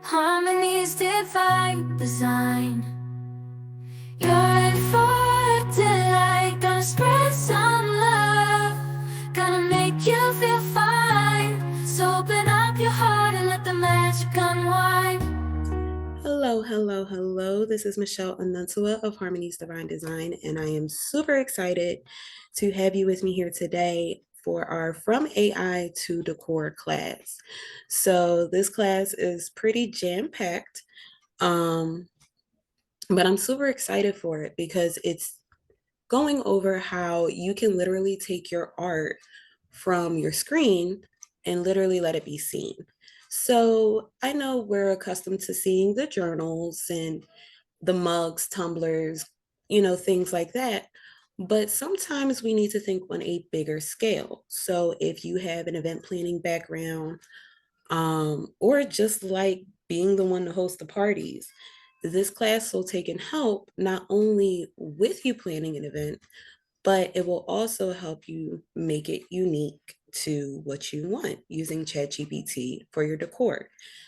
Harmony's divine design. You're in for a delight. Gonna spread some love. Gonna make you feel fine. So open up your heart and let the magic unwind. Hello, hello, hello. This is Michelle Anuntua of Harmony's Divine Design, and I am super excited to have you with me here today for our From AI to Decor class. So this class is pretty jam-packed, um, but I'm super excited for it because it's going over how you can literally take your art from your screen and literally let it be seen. So I know we're accustomed to seeing the journals and the mugs, tumblers, things like that. But sometimes we need to think on a bigger scale. So if you have an event planning background, or just like being the one to host the parties, this class will take and help not only with you planning an event, but it will also help you make it unique to what you want using ChatGPT for your decor.